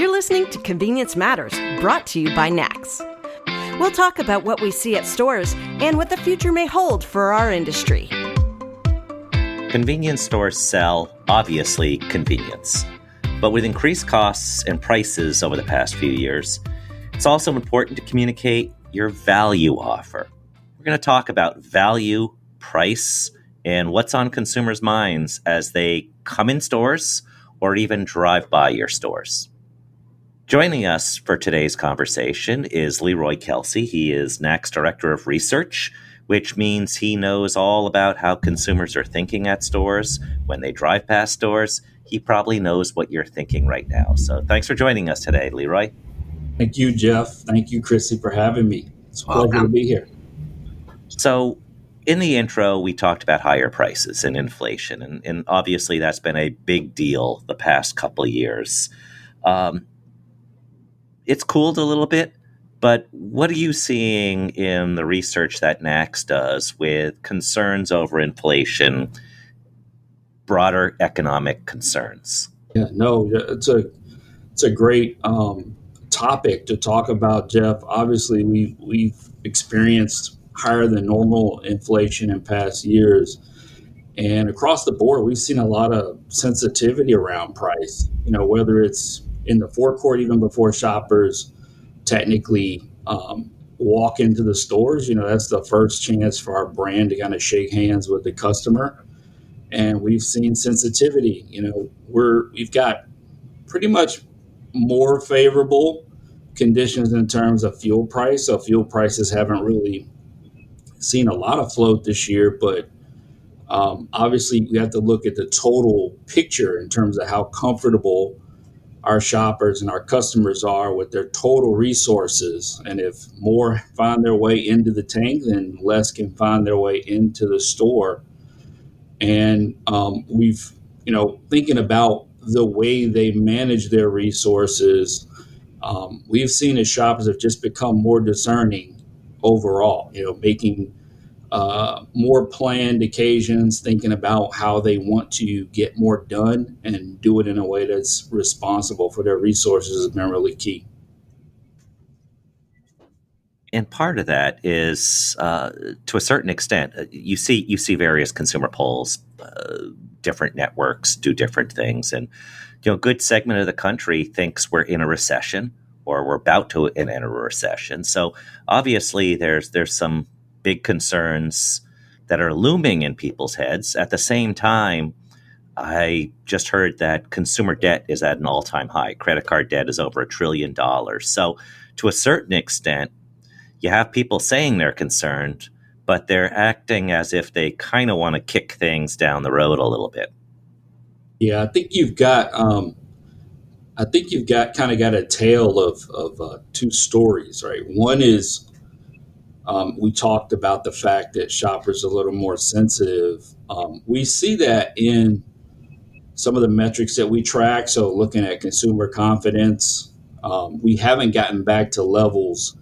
You're listening to Convenience Matters, brought to you by NACS. We'll talk about what we see at stores and what the future may hold for our industry. Convenience stores sell, obviously, convenience. But with increased costs and prices over the past few years, it's also important to communicate your value offer. We're going to talk about value, price, and what's on consumers' minds as they come in stores or even drive by your stores. Joining us for today's conversation is Leroy Kelsey. He is NACS Director of Research, which means he knows all about how consumers are thinking at stores. When they drive past stores, he probably knows what you're thinking right now. So thanks for joining us today, Leroy. Thank you, Jeff. Thank you, Chrissy, for having me. It's a pleasure to be here. So in the intro, we talked about higher prices and inflation, and obviously that's been a big deal the past couple of years. It's cooled a little bit, but what are you seeing in the research that NACS does with concerns over inflation, broader economic concerns? Yeah, no, it's a great topic to talk about, Jeff. Obviously, we've experienced higher than normal inflation in past years, and across the board, we've seen a lot of sensitivity around price. You know, whether it's in the forecourt, even before shoppers technically walk into the stores. You know, that's the first chance for our brand to kind of shake hands with the customer, and we've seen sensitivity. You know, we've got pretty much more favorable conditions in terms of fuel price. So fuel prices haven't really seen a lot of float this year, but obviously we have to look at the total picture in terms of how comfortable our shoppers and our customers are with their total resources. And if more find their way into the tank, then less can find their way into the store. And we've, thinking about the way they manage their resources, we've seen as shoppers have just become more discerning overall, making more planned occasions, thinking about how they want to get more done and do it in a way that's responsible for their resources has been really key. And part of that is, to a certain extent, you see various consumer polls, different networks do different things, and a good segment of the country thinks we're in a recession or we're about to enter a recession. So obviously, there's some big concerns that are looming in people's heads. At the same time, I just heard that consumer debt is at an all-time high. Credit card debt is over $1 trillion. So to a certain extent, you have people saying they're concerned, but they're acting as if they kind of want to kick things down the road a little bit. Yeah, I think you've got kind of got a tale of two stories, right? One is we talked about the fact that shoppers are a little more sensitive. We see that in some of the metrics that we track. So looking at consumer confidence, we haven't gotten back to levels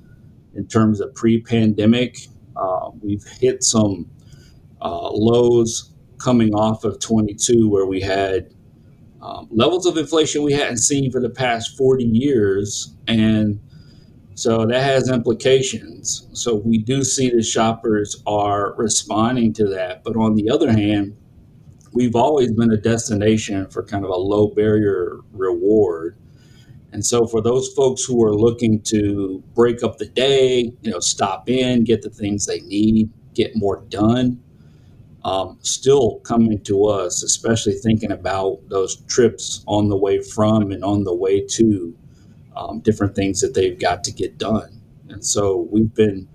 in terms of pre-pandemic. We've hit some lows coming off of 22 where we had levels of inflation we hadn't seen for the past 40 years. And so that has implications. So we do see the shoppers are responding to that. But on the other hand, we've always been a destination for kind of a low barrier reward. And so for those folks who are looking to break up the day, stop in, get the things they need, get more done, still coming to us, especially thinking about those trips on the way from and on the way to different things that they've got to get done. And so we've been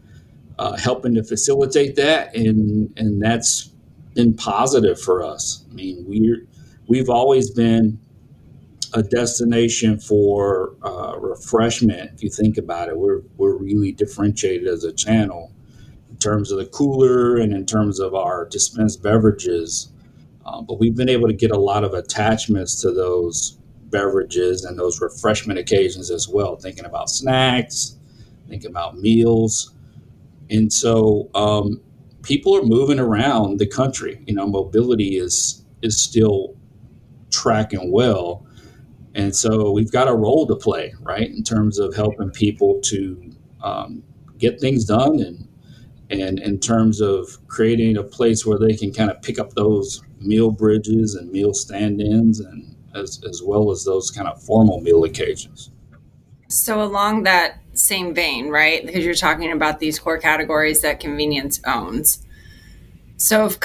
helping to facilitate that, and that's been positive for us. I mean, we've always been a destination for refreshment. If you think about it, we're really differentiated as a channel in terms of the cooler and in terms of our dispensed beverages. But we've been able to get a lot of attachments to those beverages and those refreshment occasions as well, thinking about snacks, thinking about meals. And so people are moving around the country. Mobility is still tracking well. And so we've got a role to play, right, in terms of helping people to get things done, and in terms of creating a place where they can kind of pick up those meal bridges and meal stand-ins, and as well as those kind of formal meal occasions. So along that same vein, right, because you're talking about these core categories that convenience owns. So if,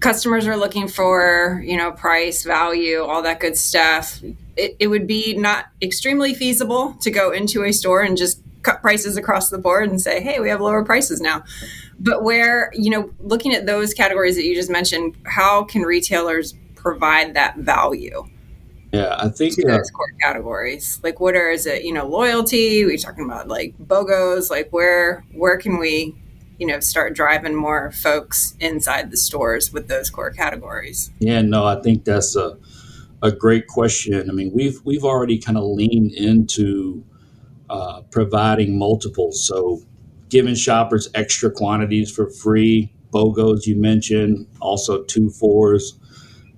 customers are looking for, price, value, all that good stuff, it would be not extremely feasible to go into a store and just cut prices across the board and say, hey, we have lower prices now. But where, looking at those categories that you just mentioned, how can retailers provide that value? Yeah, I think to those core categories? Like, is it, loyalty? We're talking about like BOGOs, like where can we, start driving more folks inside the stores with those core categories? Yeah, no, I think that's a great question. I mean, we've already kind of leaned into providing multiples. So giving shoppers extra quantities for free, BOGOs you mentioned, also 2-4s.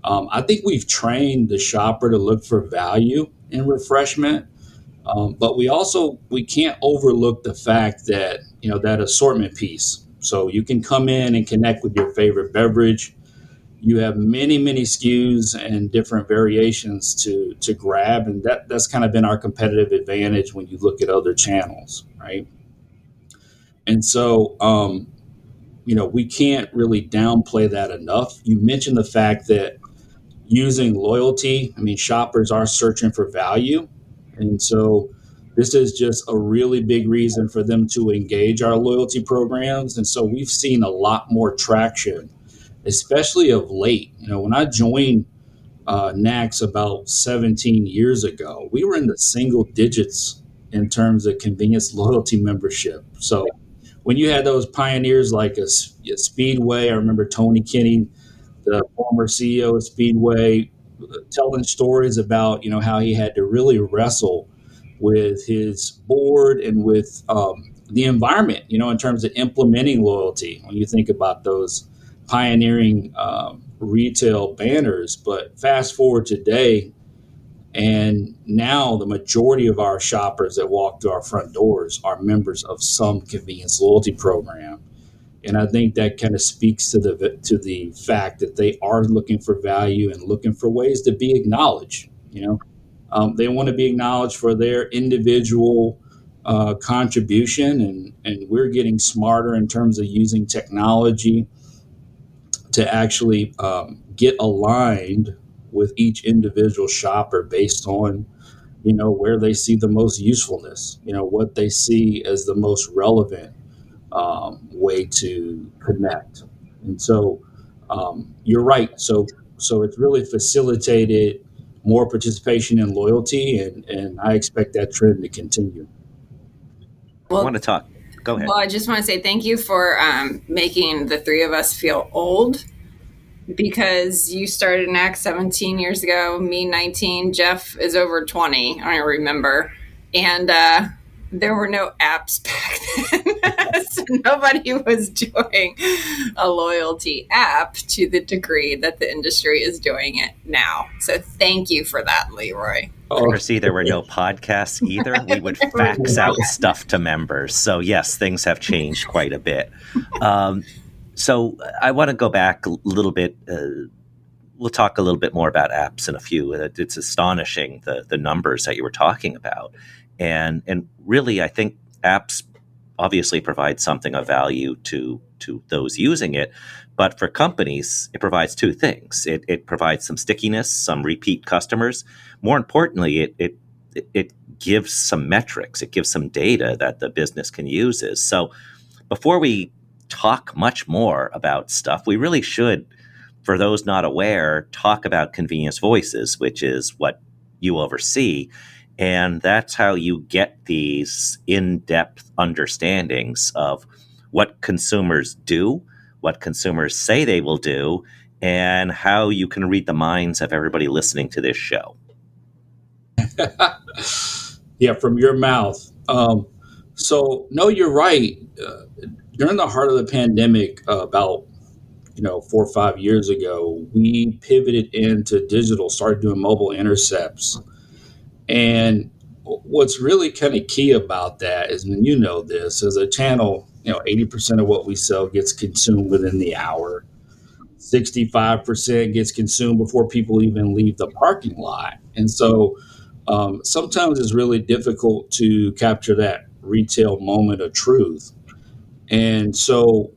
I think we've trained the shopper to look for value in refreshment, but we can't overlook the fact that that assortment piece. So you can come in and connect with your favorite beverage. You have many SKUs and different variations to grab, and that's kind of been our competitive advantage when you look at other channels, right? And so we can't really downplay that enough. You mentioned the fact that using loyalty, I mean, shoppers are searching for value. And so this is just a really big reason for them to engage our loyalty programs. And so we've seen a lot more traction, especially of late. When I joined NACS about 17 years ago, we were in the single digits in terms of convenience loyalty membership. So when you had those pioneers like a Speedway, I remember Tony Kinney, the former CEO of Speedway, telling stories about how he had to really wrestle with his board and with the environment, in terms of implementing loyalty. When you think about those pioneering retail banners, but fast forward today, and now the majority of our shoppers that walk through our front doors are members of some convenience loyalty program. And I think that kind of speaks to the fact that they are looking for value and looking for ways to be acknowledged. They want to be acknowledged for their individual contribution, and we're getting smarter in terms of using technology to actually get aligned with each individual shopper based on where they see the most usefulness, what they see as the most relevant way to connect. And so you're right. So it's really facilitated more participation in loyalty, and I expect that trend to continue. I want to talk. Go ahead. Well, I just want to say thank you for making the three of us feel old, because you started NACS 17 years ago, me 19, Jeff is over 20, I don't remember. And there were no apps back then. So nobody was doing a loyalty app to the degree that the industry is doing it now. So thank you for that, Leroy. Chrissy, there were no podcasts either. We would fax out stuff to members. So yes, things have changed quite a bit. So I want to go back a little bit. We'll talk a little bit more about apps in a few. It's astonishing, the numbers that you were talking about. And really, I think apps obviously provide something of value to those using it. But for companies, it provides two things. It provides some stickiness, some repeat customers. More importantly, it gives some metrics. It gives some data that the business can use. So before we talk much more about stuff, we really should, for those not aware, talk about convenience voices, which is what you oversee. And that's how you get these in-depth understandings of what consumers do, what consumers say they will do, and how you can read the minds of everybody listening to this show. Yeah, from your mouth. So, no, you're right. During the heart of the pandemic, about 4 or 5 years ago, we pivoted into digital, started doing mobile intercepts. And what's really kind of key about that is, when you know this, as a channel, 80% of what we sell gets consumed within the hour. 65% gets consumed before people even leave the parking lot. And so sometimes it's really difficult to capture that retail moment of truth. And so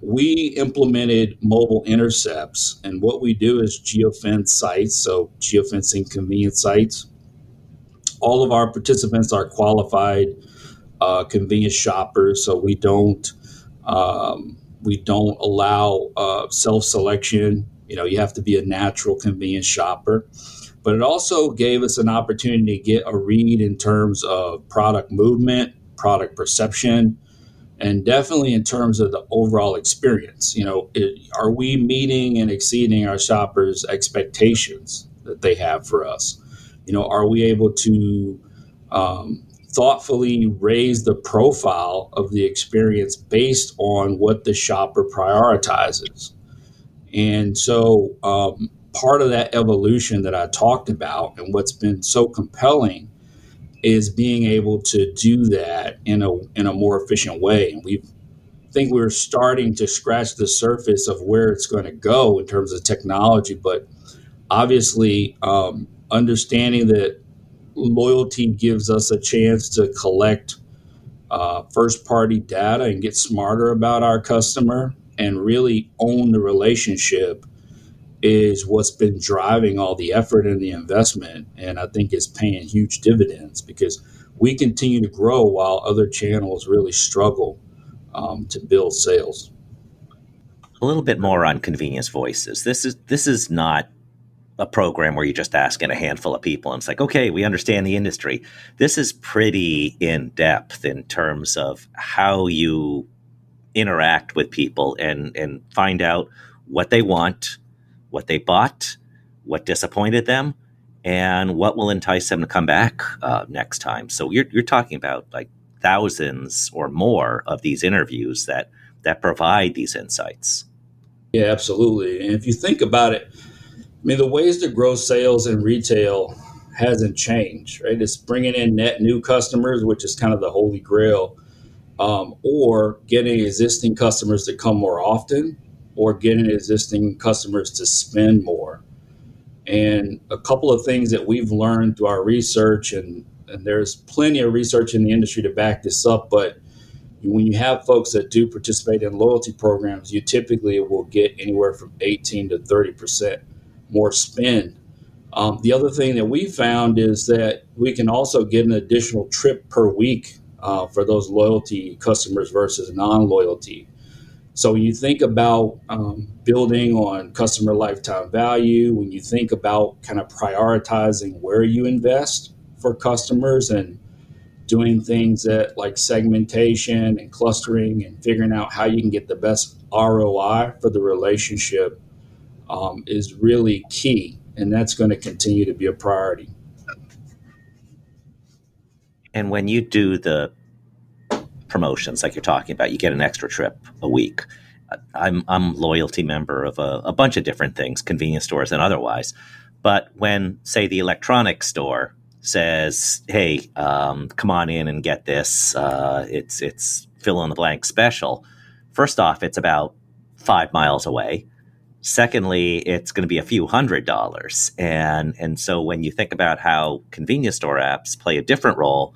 we implemented mobile intercepts. And what we do is geofence sites, so geofencing convenience sites. All of our participants are qualified convenience shoppers, so we don't allow self-selection. You have to be a natural convenience shopper. But it also gave us an opportunity to get a read in terms of product movement, product perception, and definitely in terms of the overall experience. Are we meeting and exceeding our shoppers' expectations that they have for us? Are we able to thoughtfully raise the profile of the experience based on what the shopper prioritizes? And so part of that evolution that I talked about, and what's been so compelling, is being able to do that in a more efficient way. And we're starting to scratch the surface of where it's going to go in terms of technology, but obviously understanding that loyalty gives us a chance to collect first-party data and get smarter about our customer and really own the relationship is what's been driving all the effort and the investment. And I think it's paying huge dividends because we continue to grow while other channels really struggle to build sales. A little bit more on convenience voices. This is not a program where you're just asking a handful of people and it's like, okay, we understand the industry. This is pretty in depth in terms of how you interact with people and find out what they want, what they bought, what disappointed them, and what will entice them to come back next time. So you're talking about like thousands or more of these interviews that provide these insights. Yeah, absolutely. And if you think about it, the ways to grow sales in retail hasn't changed, right? It's bringing in net new customers, which is kind of the holy grail, or getting existing customers to come more often, or getting existing customers to spend more. And a couple of things that we've learned through our research, and there's plenty of research in the industry to back this up, but when you have folks that do participate in loyalty programs, you typically will get anywhere from 18 to 30% more spend. The other thing that we found is that we can also get an additional trip per week for those loyalty customers versus non-loyalty. So when you think about building on customer lifetime value, when you think about kind of prioritizing where you invest for customers and doing things that like segmentation and clustering and figuring out how you can get the best ROI for the relationship is really key. And that's going to continue to be a priority. And when you do the promotions like you're talking about, you get an extra trip a week. I'm a loyalty member of a bunch of different things, convenience stores and otherwise. But when, say, the electronics store says, hey, come on in and get this, it's fill in the blank special. First off, it's about 5 miles away. Secondly, it's going to be a few $100s. And so when you think about how convenience store apps play a different role,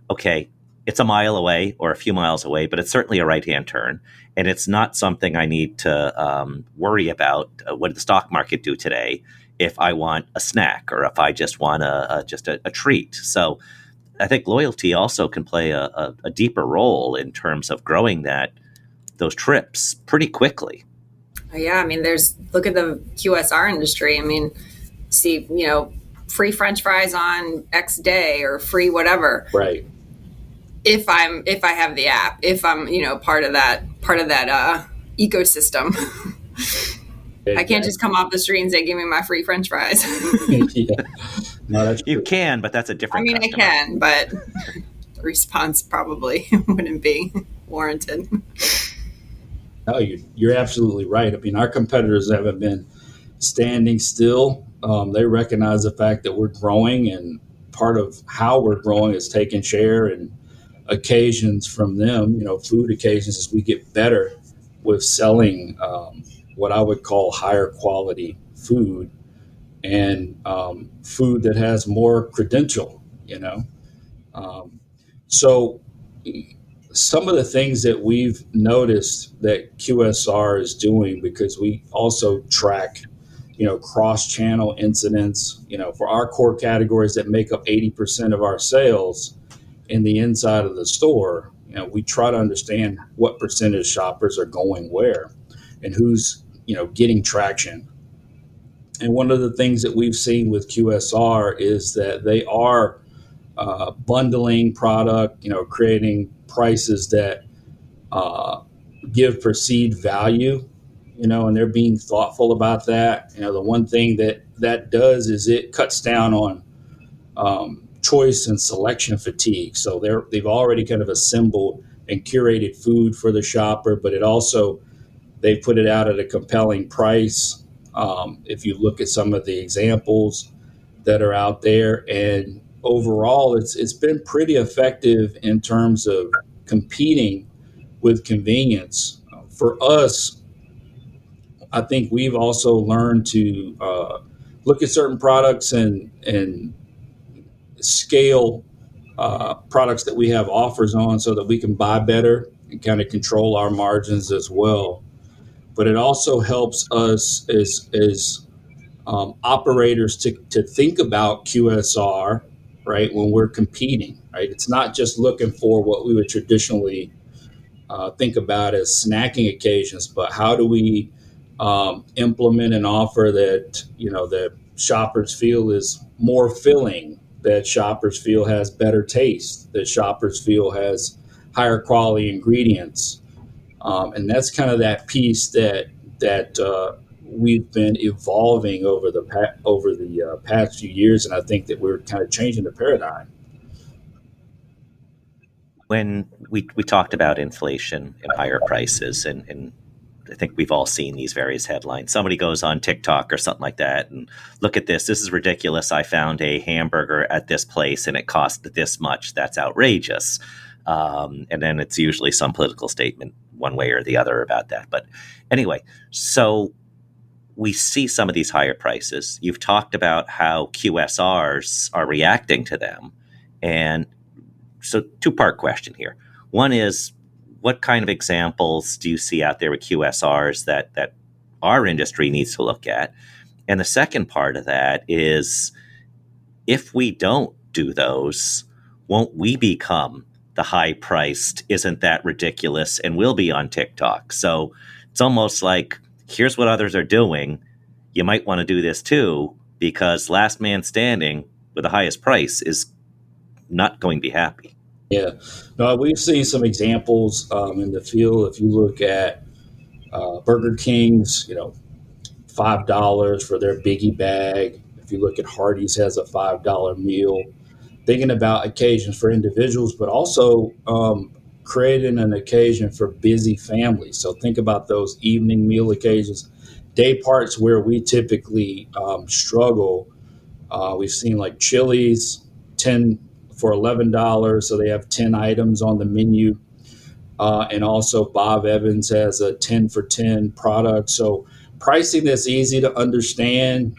okay, it's a mile away or a few miles away, but it's certainly a right-hand turn. And it's not something I need to worry about. What did the stock market do today if I want a snack or if I just want a treat? So I think loyalty also can play a deeper role in terms of growing those trips pretty quickly. Yeah, look at the QSR industry. See, free French fries on X day or free whatever. Right. If I have the app, if I'm, part of that ecosystem. I can't just come off the street and say, give me my free French fries. Yeah. No, that's true. You can, but that's a different customer. I can, but the response probably wouldn't be warranted. No, you're absolutely right. Our competitors haven't been standing still. They recognize the fact that we're growing and part of how we're growing is taking share and occasions from them, food occasions, as we get better with selling what I would call higher quality food and food that has more credential. So some of the things that we've noticed that QSR is doing, because we also track, cross-channel incidents, for our core categories that make up 80% of our sales in the inside of the store, we try to understand what percentage shoppers are going where and who's, getting traction. And one of the things that we've seen with QSR is that they are bundling product, creating prices that give perceived value, and they're being thoughtful about that. The one thing that does is it cuts down on choice and selection fatigue. So they've already kind of assembled and curated food for the shopper, but they put it out at a compelling price. If you look at some of the examples that are out there, and overall, it's been pretty effective in terms of competing with convenience. For us, I think we've also learned to look at certain products and scale products that we have offers on so that we can buy better and kind of control our margins as well. But it also helps us as operators to think about QSR, right, when we're competing, right? It's not just looking for what we would traditionally think about as snacking occasions, but how do we implement an offer that, that shoppers feel is more filling, that shoppers feel has better taste, that shoppers feel has higher quality ingredients. And that's kind of that piece that we've been evolving over the past few years, and I think that we're kind of changing the paradigm. When we talked about inflation and higher prices, and I think we've all seen these various headlines. Somebody goes on TikTok or something like that and look at this. This is ridiculous. I found a hamburger at this place and it cost this much. That's outrageous. And then it's usually some political statement one way or the other about that. But anyway, so we see some of these higher prices. You've talked about how QSRs are reacting to them. And so two-part question here. One is, what kind of examples do you see out there with QSRs that our industry needs to look at? And the second part of that is, if we don't do those, won't we become the high-priced, isn't that ridiculous, and we'll be on TikTok? So it's almost like, here's what others are doing. You might want to do this too, because last man standing with the highest price is not going to be happy. Yeah, no, we've seen some examples in the field. If you look at Burger King's, $5 for their biggie bag. If you look at Hardee's, has a $5 meal. Thinking about occasions for individuals, but also creating an occasion for busy families. So think about those evening meal occasions, day parts where we typically struggle. We've seen like Chili's, 10 for $11, so they have 10 items on the menu. And also Bob Evans has a 10 for 10 product. So pricing that's easy to understand,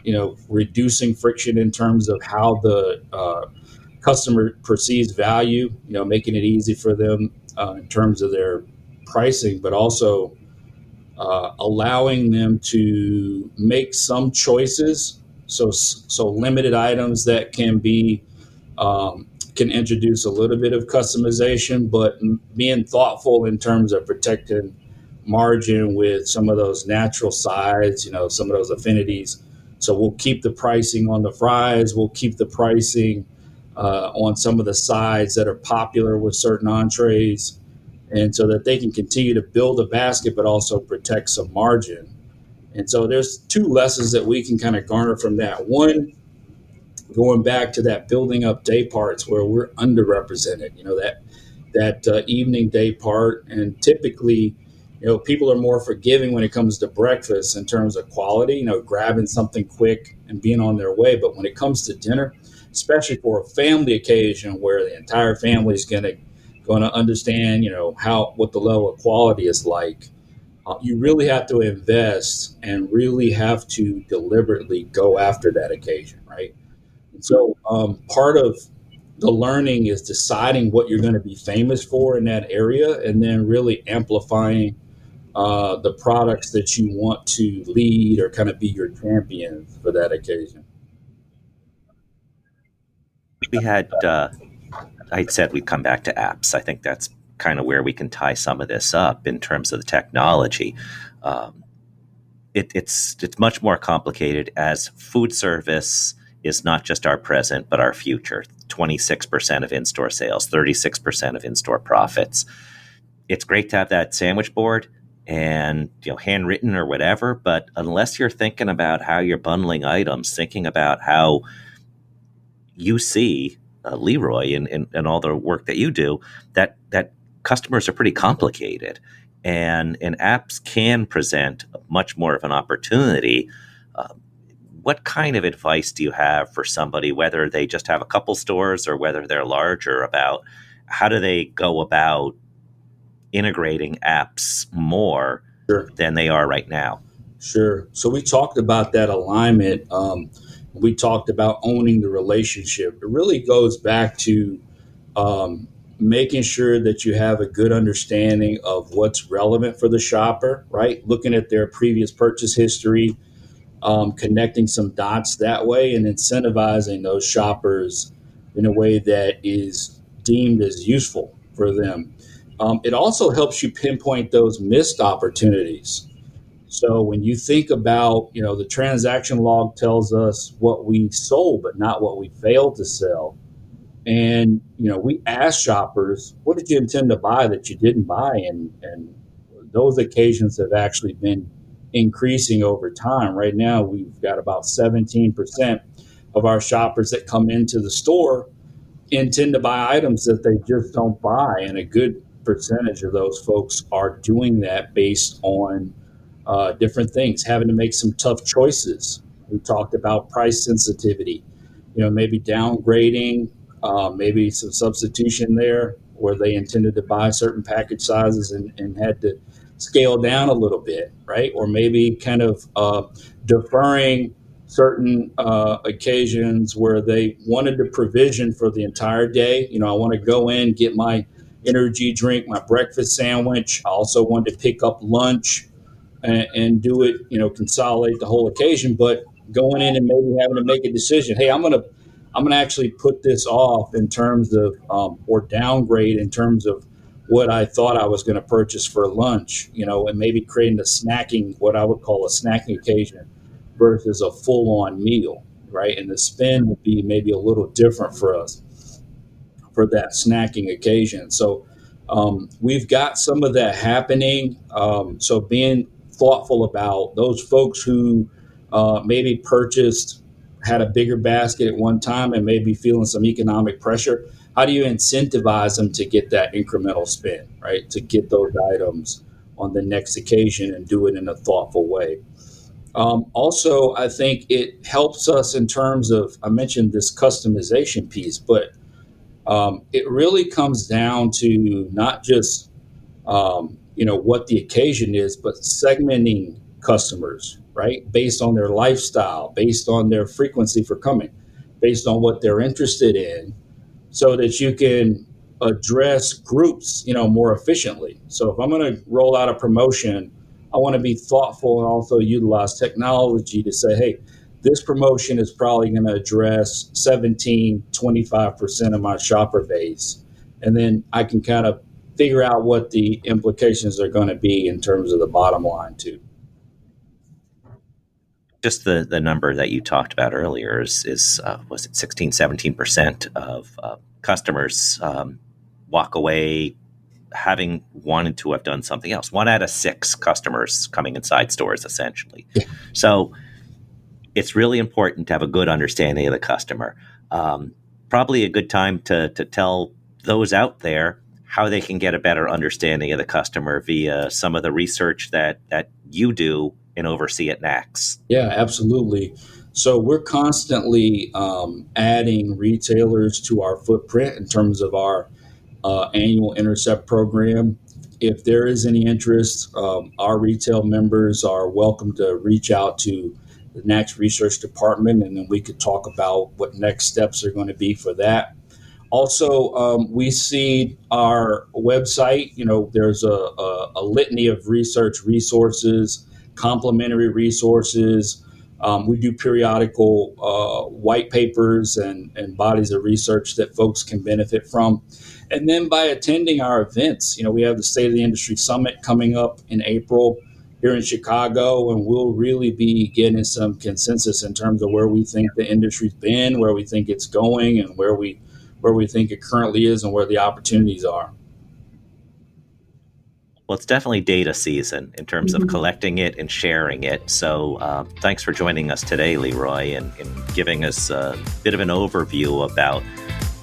reducing friction in terms of how the customer perceives value, making it easy for them in terms of their pricing, but also allowing them to make some choices. So limited items that can be can introduce a little bit of customization, but being thoughtful in terms of protecting margin with some of those natural sides, some of those affinities. So we'll keep the pricing on the fries. We'll keep the pricing on some of the sides that are popular with certain entrees, and so that they can continue to build a basket, but also protect some margin. And so there's two lessons that we can kind of garner from that. One, going back to that building up day parts where we're underrepresented, that evening day part. And typically, people are more forgiving when it comes to breakfast in terms of quality, grabbing something quick and being on their way. But when it comes to dinner, especially for a family occasion where the entire family is going to understand, what the level of quality is like. You really have to invest and really have to deliberately go after that occasion, right? And so part of the learning is deciding what you're going to be famous for in that area, and then really amplifying the products that you want to lead or kind of be your champions for that occasion. We had, I'd said we'd come back to apps. I think that's kind of where we can tie some of this up in terms of the technology. It's much more complicated, as food service is not just our present, but our future. 26% of in-store sales, 36% of in-store profits. It's great to have that sandwich board and, handwritten or whatever, but unless you're thinking about how you're bundling items, thinking about how you see Leroy and all the work that you do, that customers are pretty complicated, and apps can present much more of an opportunity. What kind of advice do you have for somebody, whether they just have a couple stores or whether they're larger, about how do they go about integrating apps more Sure. than they are right now? Sure. So we talked about that alignment. We talked about owning the relationship. It really goes back to making sure that you have a good understanding of what's relevant for the shopper, right? Looking at their previous purchase history, connecting some dots that way, and incentivizing those shoppers in a way that is deemed as useful for them. It also helps you pinpoint those missed opportunities. So when you think about, the transaction log tells us what we sold, but not what we failed to sell. And, we ask shoppers, what did you intend to buy that you didn't buy? And those occasions have actually been increasing over time. Right now, we've got about 17% of our shoppers that come into the store intend to buy items that they just don't buy. And a good percentage of those folks are doing that based on different things, having to make some tough choices. We talked about price sensitivity, maybe downgrading, maybe some substitution there where they intended to buy certain package sizes and had to scale down a little bit, right? Or maybe kind of deferring certain occasions where they wanted to provision for the entire day. I want to go in, get my energy drink, my breakfast sandwich. I also wanted to pick up lunch and do it, consolidate the whole occasion, but going in and maybe having to make a decision. Hey, I'm gonna actually put this off in terms of or downgrade in terms of what I thought I was going to purchase for lunch, and maybe creating what I would call a snacking occasion versus a full-on meal, right? And the spend would be maybe a little different for us for that snacking occasion. So we've got some of that happening. So being thoughtful about those folks who maybe had a bigger basket at one time and maybe feeling some economic pressure. How do you incentivize them to get that incremental spend, right? To get those items on the next occasion and do it in a thoughtful way. Also, I think it helps us in terms of, I mentioned this customization piece, but it really comes down to not just, what the occasion is, but segmenting customers, right? Based on their lifestyle, based on their frequency for coming, based on what they're interested in, so that you can address groups, more efficiently. So if I'm going to roll out a promotion, I want to be thoughtful and also utilize technology to say, hey, this promotion is probably going to address 25% of my shopper base. And then I can kind of figure out what the implications are going to be in terms of the bottom line too. Just the number that you talked about earlier is was it 16, 17% of customers walk away having wanted to have done something else. 1 out of 6 customers coming inside stores, essentially. Yeah. So it's really important to have a good understanding of the customer. Probably a good time to tell those out there how they can get a better understanding of the customer via some of the research that you do and oversee at NACS. Yeah, absolutely. So we're constantly adding retailers to our footprint in terms of our annual Intercept program. If there is any interest, our retail members are welcome to reach out to the NACS Research Department, and then we could talk about what next steps are going to be for that. Also, we see our website, there's a litany of research resources, complementary resources. We do periodical white papers and bodies of research that folks can benefit from. And then by attending our events, we have the State of the Industry Summit coming up in April here in Chicago, and we'll really be getting some consensus in terms of where we think the industry's been, where we think it's going, and where we think it currently is and where the opportunities are. Well, it's definitely data season in terms of collecting it and sharing it. So thanks for joining us today, Leroy, and giving us a bit of an overview about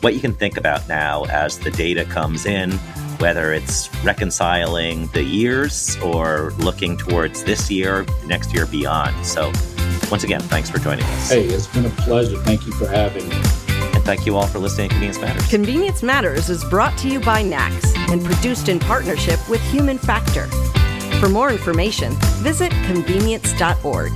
what you can think about now as the data comes in, whether it's reconciling the years or looking towards this year, next year, beyond. So once again, thanks for joining us. Hey, it's been a pleasure. Thank you for having me. And thank you all for listening to Convenience Matters. Convenience Matters is brought to you by NACS and produced in partnership with Human Factor. For more information, visit convenience.org.